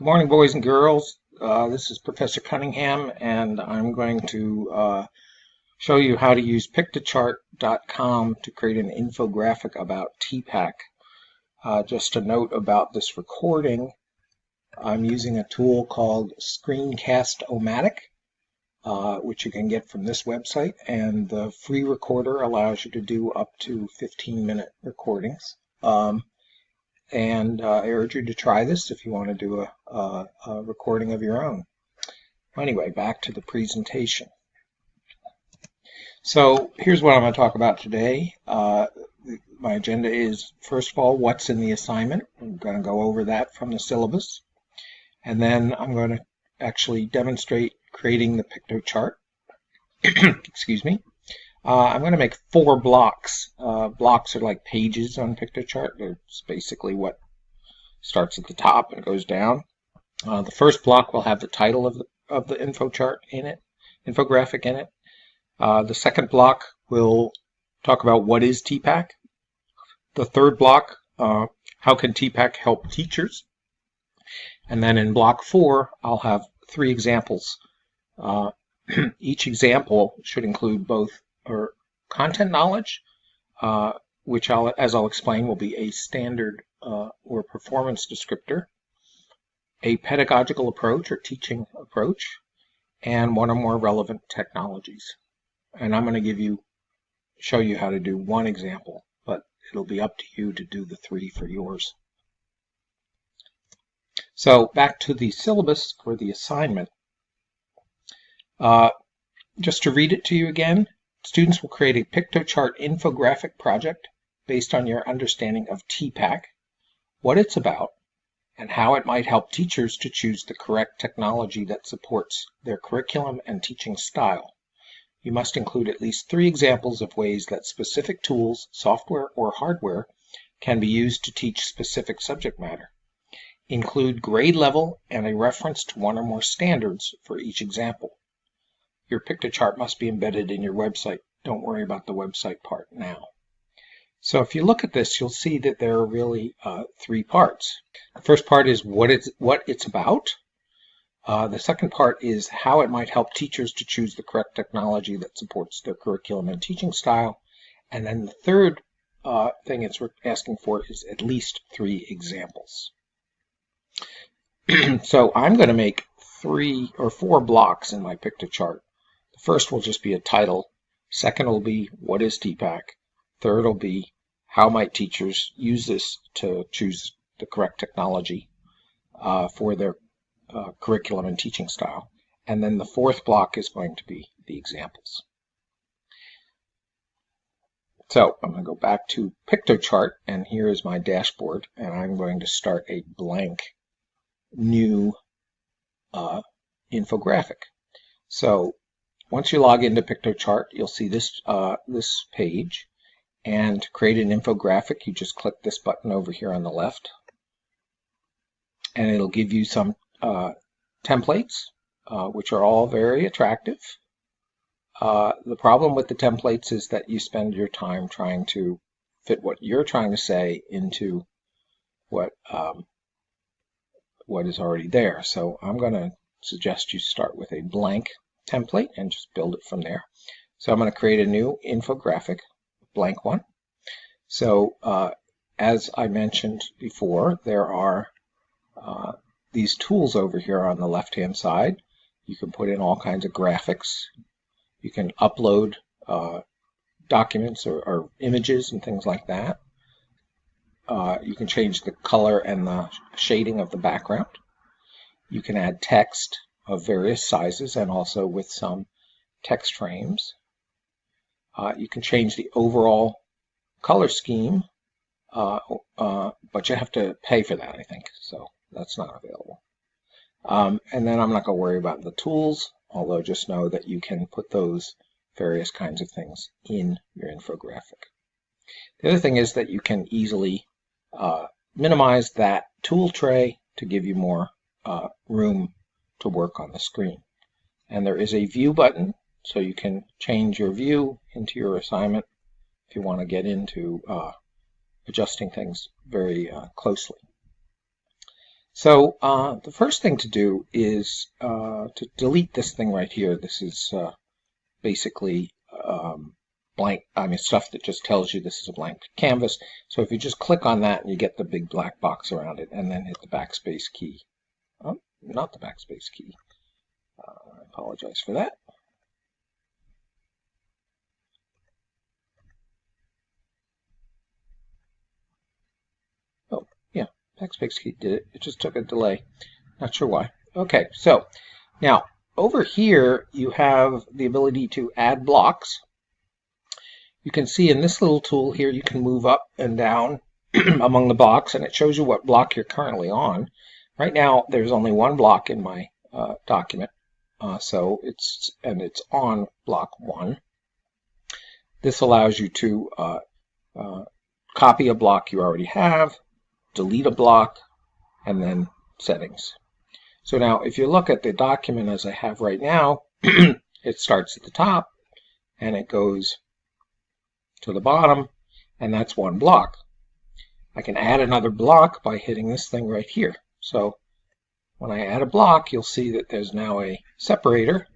Good morning, boys and girls. This is Professor Cunningham, and I'm going to show you how to use Piktochart.com to create an infographic about TPACK. Just a note about this recording, I'm using a tool called Screencast-O-Matic, which you can get from this website, and the free recorder allows you to do up to 15-minute recordings. And I urge you to try this if you want to do a recording of your own. Anyway, back to the presentation. So here's what I'm going to talk about today. My agenda is, first of all, what's in the assignment. I'm going to go over that from the syllabus. And then I'm going to actually demonstrate creating the Piktochart. Excuse me. I'm going to make 4 blocks. Blocks are like pages on Piktochart. It's basically what starts at the top and goes down. The first block will have the title of the infographic in it. The second block will talk about what is TPACK. The third block, how can TPACK help teachers? And then in block 4, I'll have 3 examples. Each example should include both content knowledge, which as I'll explain, will be a standard or performance descriptor, a pedagogical approach or teaching approach, and one or more relevant technologies. And I'm going to show you how to do 1 example, but it'll be up to you to do the 3 for yours. So back to the syllabus for the assignment. Just to read it to you again, students will create a Piktochart infographic project based on your understanding of TPACK, what it's about, and how it might help teachers to choose the correct technology that supports their curriculum and teaching style. You must include at least 3 examples of ways that specific tools, software or hardware, can be used to teach specific subject matter. Include grade level and a reference to 1 or more standards for each example. Your Piktochart must be embedded in your website. Don't worry about the website part now. So if you look at this, you'll see that there are really 3 parts. The first part is what it's about. The second part is how it might help teachers to choose the correct technology that supports their curriculum and teaching style. And then the third thing it's asking for is at least 3 examples. So I'm going to make 3 or 4 blocks in my Piktochart. First will just be a title. Second will be what is TPACK. Third will be how might teachers use this to choose the correct technology for their curriculum and teaching style. And then the 4th block is going to be the examples. So I'm going to go back to Piktochart, and here is my dashboard, and I'm going to start a blank new infographic. So once you log into Piktochart, you'll see this page, and to create an infographic, you just click this button over here on the left, and it'll give you some templates, which are all very attractive. The problem with the templates is that you spend your time trying to fit what you're trying to say into what is already there. So I'm going to suggest you start with a blank template and just build it from there. So I'm going to create a new infographic, blank one. So as I mentioned before, there are these tools over here on the left hand side. You can put in all kinds of graphics. You can upload documents or images and things like that. You can change the color and the shading of the background. You can add text of various sizes and also with some text frames. You can change the overall color scheme, but you have to pay for that, I think, so that's not available. And then I'm not going to worry about the tools, although just know that you can put those various kinds of things in your infographic. The other thing is that you can easily minimize that tool tray to give you more room to work on the screen. And there is a view button, so you can change your view into your assignment if you want to get into adjusting things very closely. So the first thing to do is to delete this thing right here. This is basically blank, stuff that just tells you this is a blank canvas. So if you just click on that and you get the big black box around it, and then hit the backspace key. Oh, not the backspace key. I apologize for that. Oh, yeah, backspace key did it. It just took a delay. Not sure why. Okay, so now over here you have the ability to add blocks. You can see in this little tool here you can move up and down among the blocks, and it shows you what block you're currently on. Right now there's only one block in my document, so it's on block 1. This allows you to copy a block you already have, delete a block, and then settings. So now if you look at the document as I have right now, it starts at the top and it goes to the bottom, and that's one block. I can add another block by hitting this thing right here. So when I add a block, you'll see that there's now a separator,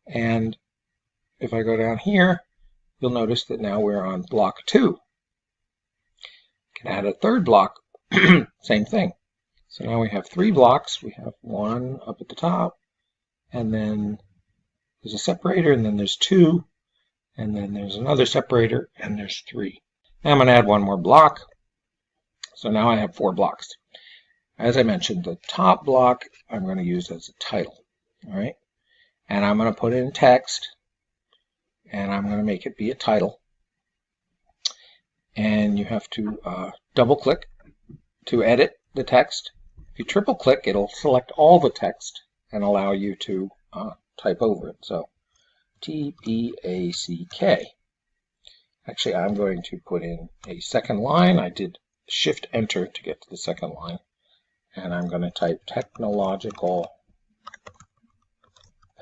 and if I go down here, you'll notice that now we're on block 2. I can add a third block, same thing. So now we have 3 blocks. We have one up at the top, and then there's a separator, and then there's 2, and then there's another separator, and there's 3. Now I'm going to add one more block. So now I have 4 blocks. As I mentioned, the top block I'm going to use as a title. All right, and I'm going to put in text, and I'm going to make it be a title. And you have to double click to edit the text. If you triple click, it'll select all the text and allow you to type over it. So TPACK. Actually, I'm going to put in a second line. I did Shift Enter to get to the second line. And I'm going to type technological,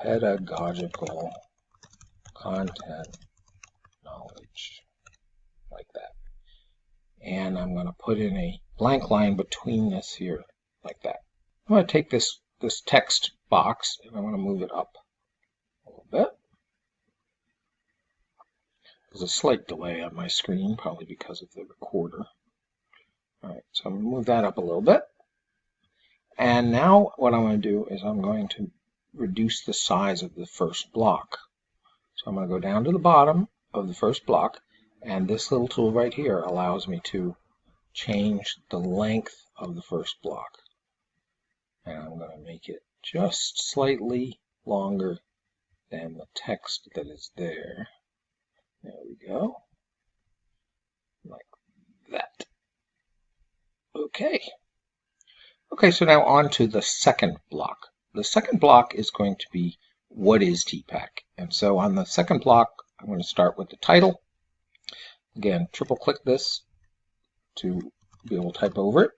pedagogical content knowledge, like that. And I'm going to put in a blank line between this here, like that. I'm going to take this text box and I'm going to move it up a little bit. There's a slight delay on my screen, probably because of the recorder. All right, so I'm going to move that up a little bit. And now what I'm going to do is I'm going to reduce the size of the first block. So I'm going to go down to the bottom of the first block, and this little tool right here allows me to change the length of the first block. And I'm going to make it just slightly longer than the text that is there. There we go. Like that. Okay. Okay, so now on to the second block. The second block is going to be, what is TPACK? And so on the second block, I'm going to start with the title. Again, triple click this to be able to type over it.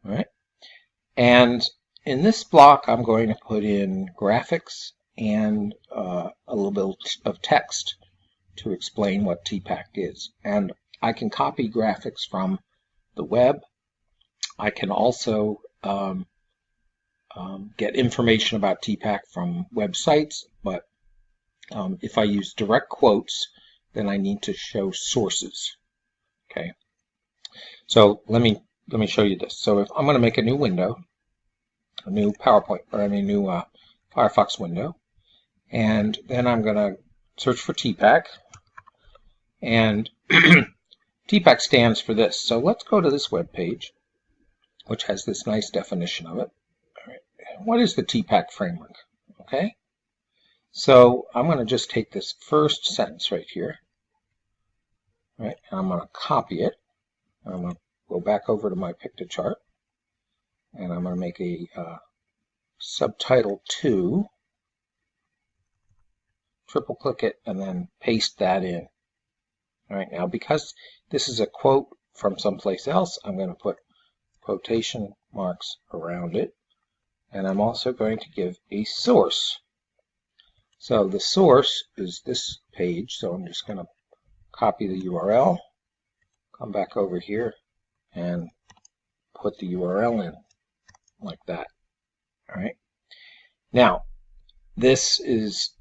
All right. And in this block, I'm going to put in graphics and a little bit of text to explain what TPACK is. And I can copy graphics from the web. I can also get information about TPACK from websites, but if I use direct quotes, then I need to show sources. Okay, so let me show you this. So if I'm going to make a new window, a new PowerPoint, or new Firefox window, and then I'm going to search for TPACK, and TPACK stands for this. So let's go to this web page, which has this nice definition of it. All right. What is the TPACK framework? Okay, so I'm going to just take this first sentence right here, right, and I'm going to copy it. I'm going to go back over to my Piktochart, and I'm going to make a subtitle 2, triple click it, and then paste that in. All right, now because this is a quote from someplace else, I'm going to put quotation marks around it, and I'm also going to give a source. So the source is this page, so I'm just going to copy the URL, come back over here, and put the URL in like that. All right. Now, this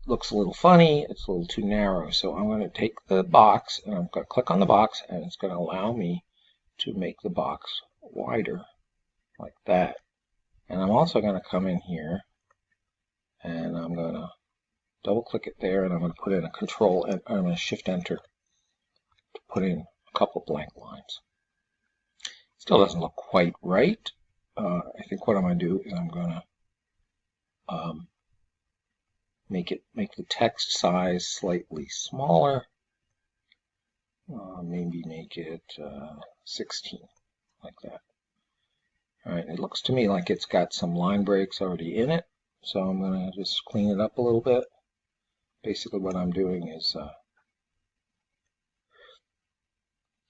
looks a little funny. It's a little too narrow. So I'm going to take the box and I'm going to click on the box, and it's going to allow me to make the box wider like that. And I'm also going to come in here and I'm going to double click it there, and I'm going to put in a control, and I'm going to shift enter to put in a couple blank lines. Still doesn't look quite right. I think what I'm going to do is I'm going to make the text size slightly smaller. Maybe make it 16, like that. All right, it looks to me like it's got some line breaks already in it, so I'm going to just clean it up a little bit. Basically what I'm doing is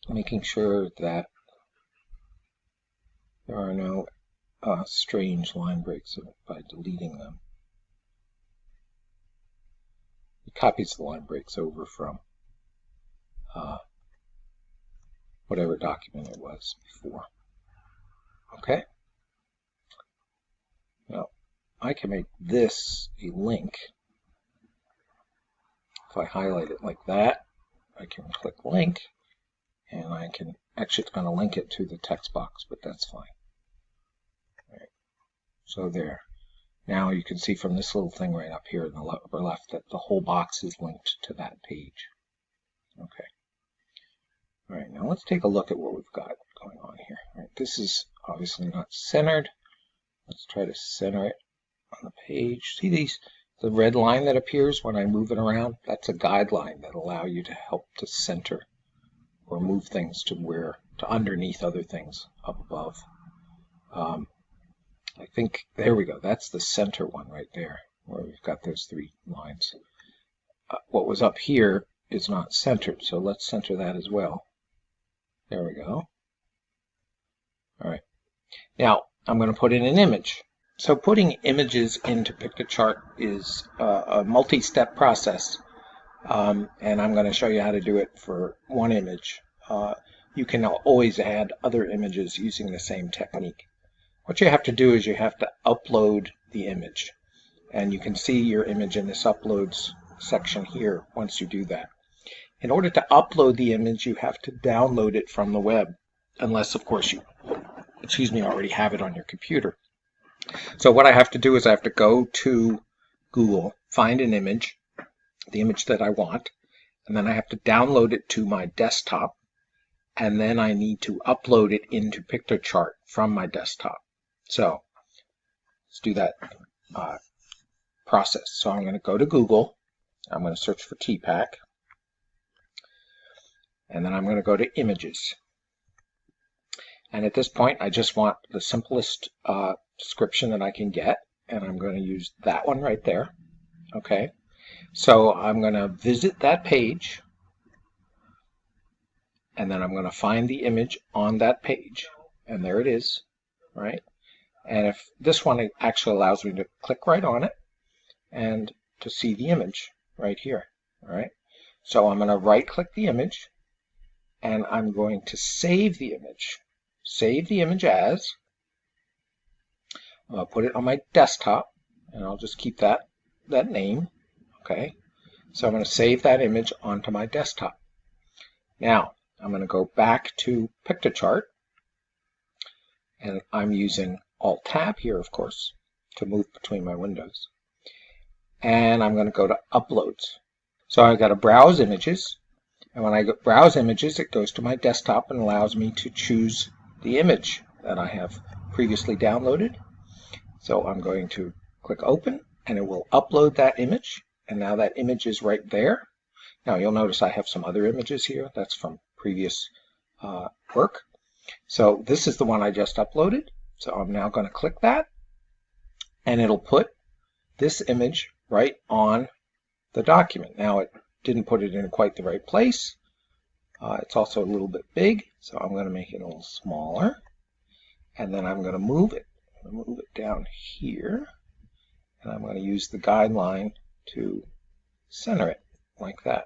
making sure that there are no strange line breaks by deleting them. It copies the line breaks over from whatever document it was before. Okay. Now, I can make this a link. If I highlight it like that, I can click link, and I can, actually it's going to link it to the text box, but that's fine. All right. So there. Now you can see from this little thing right up here in the upper left that the whole box is linked to that page. Okay. All right, now let's take a look at what we've got going on here. All right, this is obviously not centered. Let's try to center it on the page. See the red line that appears when I move it around? That's a guideline that allows you to help to center or move things to underneath other things up above. I think, there we go. That's the center one right there, where we've got those three lines. What was up here is not centered, so let's center that as well. There we go. All right. Now, I'm going to put in an image. So putting images into Piktochart is a multi-step process, and I'm going to show you how to do it for one image. You can always add other images using the same technique. What you have to do is you have to upload the image, and you can see your image in this uploads section here once you do that. In order to upload the image, you have to download it from the web, unless of course you already have it on your computer. So what I have to do is I have to go to Google, find an image, the image that I want, and then I have to download it to my desktop, and then I need to upload it into Piktochart from my desktop. So let's do that process. So I'm going to go to Google, I'm going to search for TPACK, and then I'm going to go to images. And at this point, I just want the simplest description that I can get, and I'm going to use that one right there. Okay, so I'm going to visit that page, and then I'm going to find the image on that page, and there it is, right? And if this one actually allows me to click right on it and to see the image right here, all right? So I'm going to right-click the image, and I'm going to save the image. Save the image as. I'll put it on my desktop, and I'll just keep that name. Okay, so I'm going to save that image onto my desktop. Now I'm going to go back to Piktochart, and I'm using Alt-Tab here, of course, to move between my windows. And I'm going to go to Uploads. So I've got to browse images, and when I browse images, it goes to my desktop and allows me to choose the image that I have previously downloaded. So I'm going to click Open, and it will upload that image, and now that image is right there. Now you'll notice I have some other images here. That's from previous work. So this is the one I just uploaded. So I'm now going to click that, and it'll put this image right on the document. Now it didn't put it in quite the right place. It's also a little bit big, so I'm going to make it a little smaller, and then I'm going to move it. I'm going to move it down here, and I'm going to use the guideline to center it like that.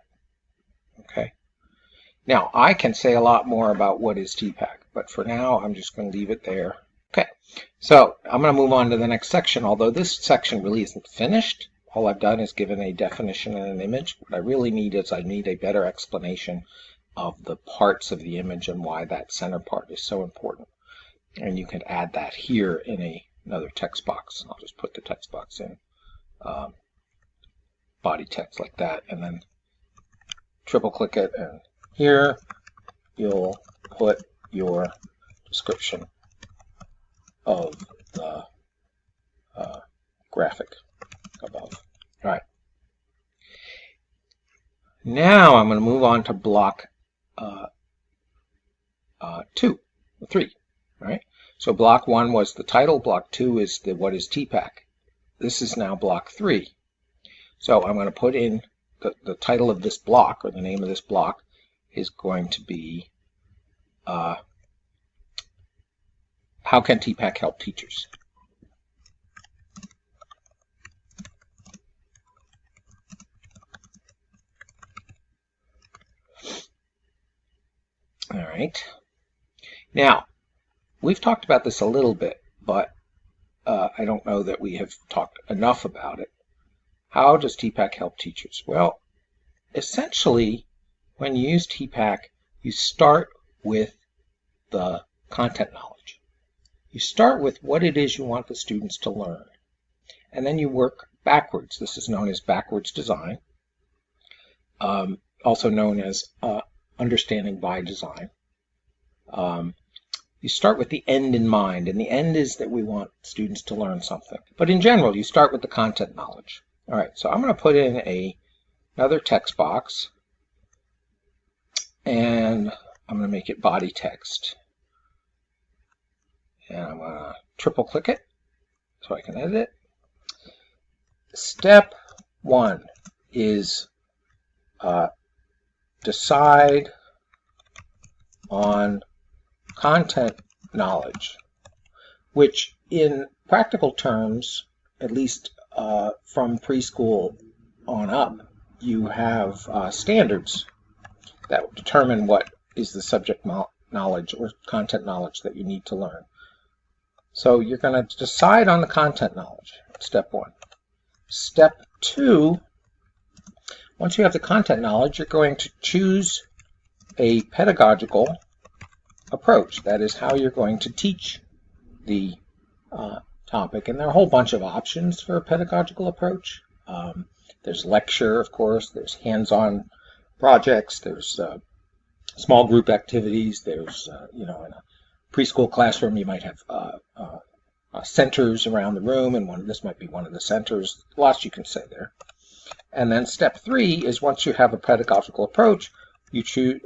Okay. Now I can say a lot more about what is TPACK, but for now I'm just going to leave it there. Okay, so I'm going to move on to the next section. Although this section really isn't finished, all I've done is given a definition and an image. What I really need is I need a better explanation of the parts of the image and why that center part is so important. And you can add that here in another text box. I'll just put the text box in body text like that, and then triple click it, and here you'll put your description of the graphic above. All right. Now I'm going to move on to block 3. All right. So block 1 was the title. Block 2 is the what is TPACK. This is now block 3. So I'm going to put in the title of this block, or the name of this block is going to be How can TPACK help teachers? All right. Now, we've talked about this a little bit, but I don't know that we have talked enough about it. How does TPACK help teachers? Well, essentially, when you use TPACK, you start with the content knowledge. You start with what it is you want the students to learn, and then you work backwards. This is known as backwards design, also known as understanding by design. You start with the end in mind, and the end is that we want students to learn something. But in general, you start with the content knowledge. All right, so I'm going to put in another text box, and I'm going to make it body text. And I'm going to triple click it so I can edit it. Step 1 is decide on content knowledge, which in practical terms, at least from preschool on up, you have standards that will determine what is the subject knowledge or content knowledge that you need to learn. So you're going to decide on the content knowledge, step 1. Step 2, once you have the content knowledge, you're going to choose a pedagogical approach. That is how you're going to teach the topic. And there are a whole bunch of options for a pedagogical approach. There's lecture, of course, there's hands-on projects, there's small group activities, there's, in a preschool classroom you might have centers around the room, and this might be one of the centers. Lots you can say there. And then step 3 is once you have a pedagogical approach, you choose,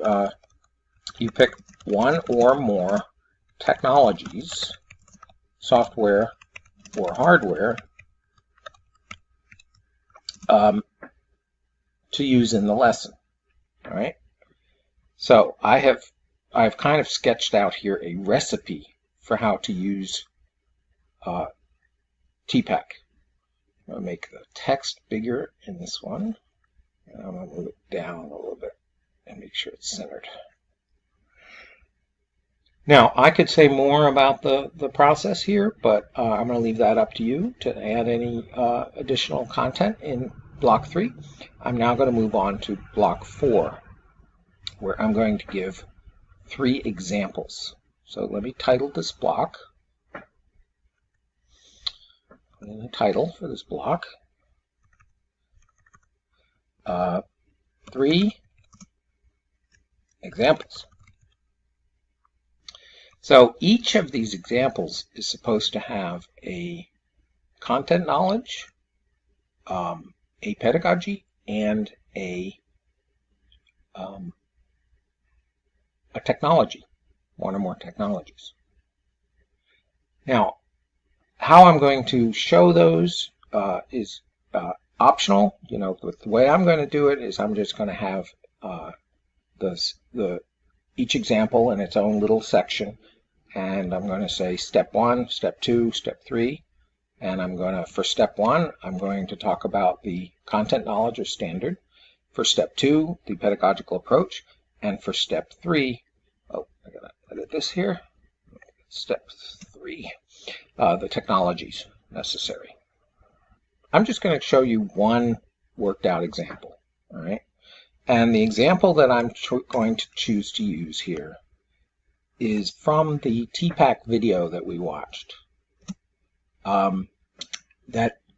you pick one or more technologies, software or hardware, to use in the lesson. All right. So I've kind of sketched out here a recipe for how to use TPACK. I'm going to make the text bigger in this one, and I'm going to move it down a little bit and make sure it's centered. Now, I could say more about the process here, but I'm going to leave that up to you to add any additional content in block 3. I'm now going to move on to block 4, where I'm going to give 3 examples. So let me title this block. And the title for this block, 3 examples. So each of these examples is supposed to have a content knowledge, a pedagogy, and a technology, one or more technologies. Now, how I'm going to show those is optional. The way I'm going to do it is I'm just going to have each example in its own little section, and I'm going to say step 1, step 2, step 3, and for step 1, I'm going to talk about the content knowledge or standard. For step 2, the pedagogical approach, and for step 3, I gotta edit at this here. Step 3, the technologies necessary. I'm just going to show you one worked out example. All right. And the example that I'm going to choose to use here is from the TPACK video that we watched.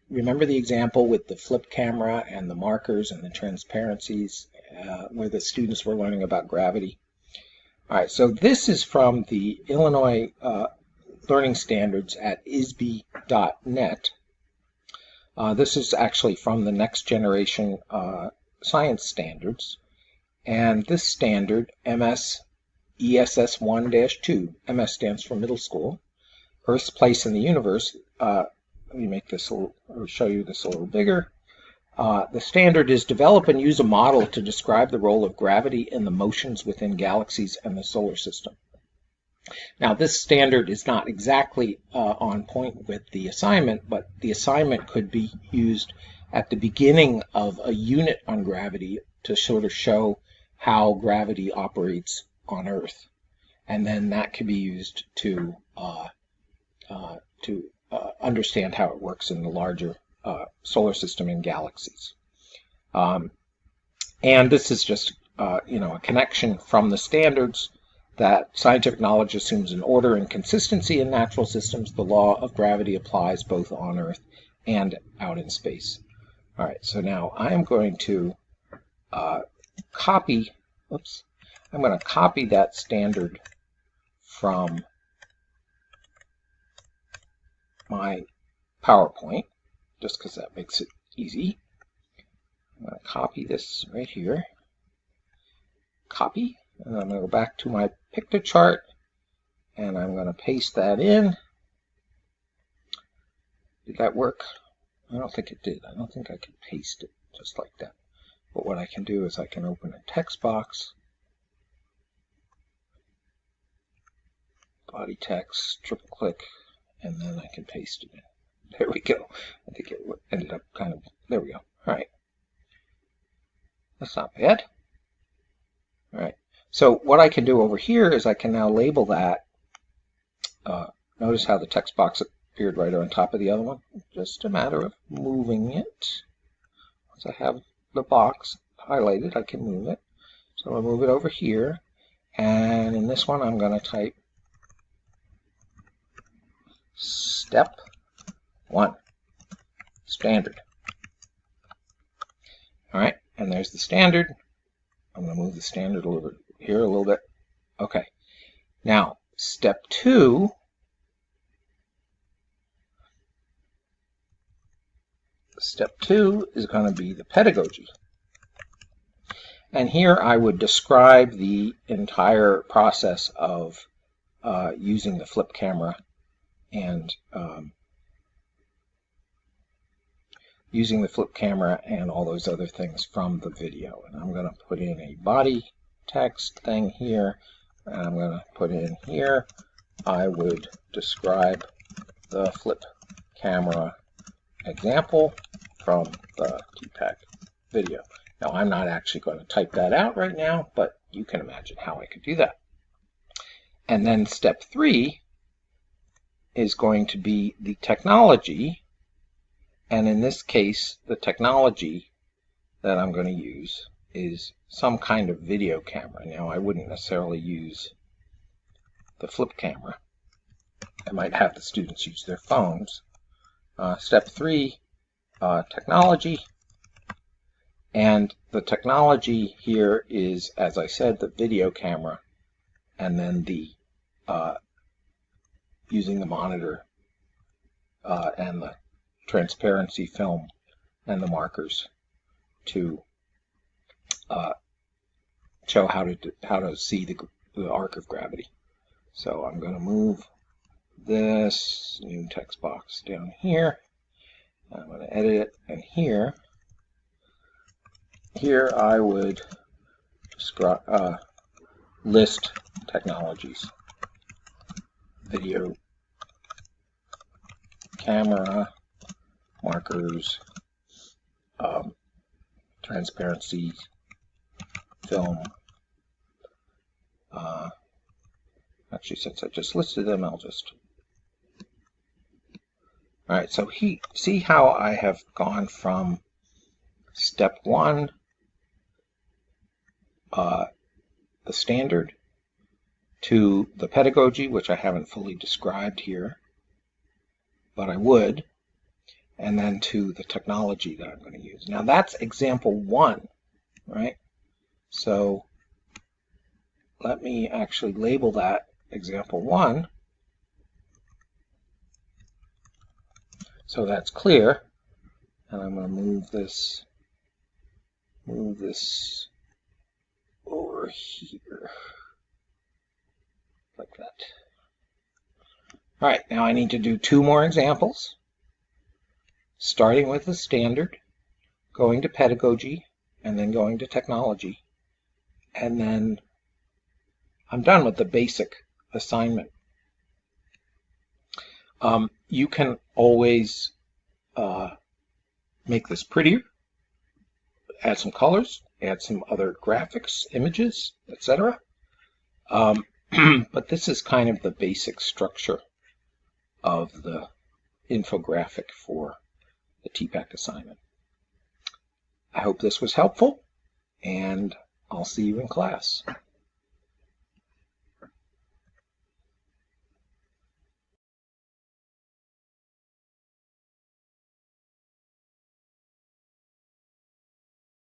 Remember the example with the flip camera and the markers and the transparencies where the students were learning about gravity? All right, so this is from the Illinois Learning Standards at isb.net. This is actually from the next generation science standards. And this standard, MS ESS 1-2, MS stands for middle school, Earth's place in the universe. Let me make this or show you this a little bigger. The standard is develop and use a model to describe the role of gravity in the motions within galaxies and the solar system. Now, this standard is not exactly on point with the assignment, but the assignment could be used at the beginning of a unit on gravity to sort of show how gravity operates on Earth. And then that can be used to understand how it works in the larger solar system and galaxies. And this is just a connection from the standards that scientific knowledge assumes an order and consistency in natural systems. The law of gravity applies both on Earth and out in space. All right, so now I am going to copy that standard from my PowerPoint, just because that makes it easy. I'm going to copy this right here. Copy, and I'm going to go back to my Piktochart, and I'm going to paste that in. Did that work? I don't think it did. I don't think I could paste it just like that. But what I can do is I can open a text box, body text, triple click, and then I can paste it in. There we go. I think it ended up kind of, there we go. All right. That's not bad. All right. So what I can do over here is I can now label that. Notice how the text box appeared right on top of the other one. Just a matter of moving it. Once I have the box highlighted, I can move it. So I'll move it over here. And in this one, I'm going to type Step 1, standard. All right, and there's the standard. I'm going to move the standard over here a little bit. Okay, now step 2 is going to be the pedagogy. And here I would describe the entire process of using the flip camera and all those other things from the video. And I'm going to put in a body text thing here, and I'm going to put in here, I would describe the flip camera example from the TPACK video. Now, I'm not actually going to type that out right now, but you can imagine how I could do that. And then step 3 is going to be the technology. And in this case, the technology that I'm going to use is some kind of video camera. Now, I wouldn't necessarily use the flip camera. I might have the students use their phones. Step 3, technology. And the technology here is, as I said, the video camera, and then the using the monitor and the transparency film and the markers to show how to see the arc of gravity. So I'm going to move this new text box down here. I'm going to edit it, and here I would list technologies: video camera, markers, transparency film. Actually, since I just listed them, I'll just... All right, so see how I have gone from step 1, the standard, to the pedagogy, which I haven't fully described here, but I would, and then to the technology that I'm going to use. Now that's example 1, right? So let me actually label that example 1 so that's clear. And I'm going to move this over here like that. All right, now I need to do 2 more examples, starting with the standard, going to pedagogy, and then going to technology. And then I'm done with the basic assignment. You can always make this prettier, add some colors, add some other graphics, images, etc. But this is kind of the basic structure of the infographic for the TPACK assignment. I hope this was helpful, and I'll see you in class.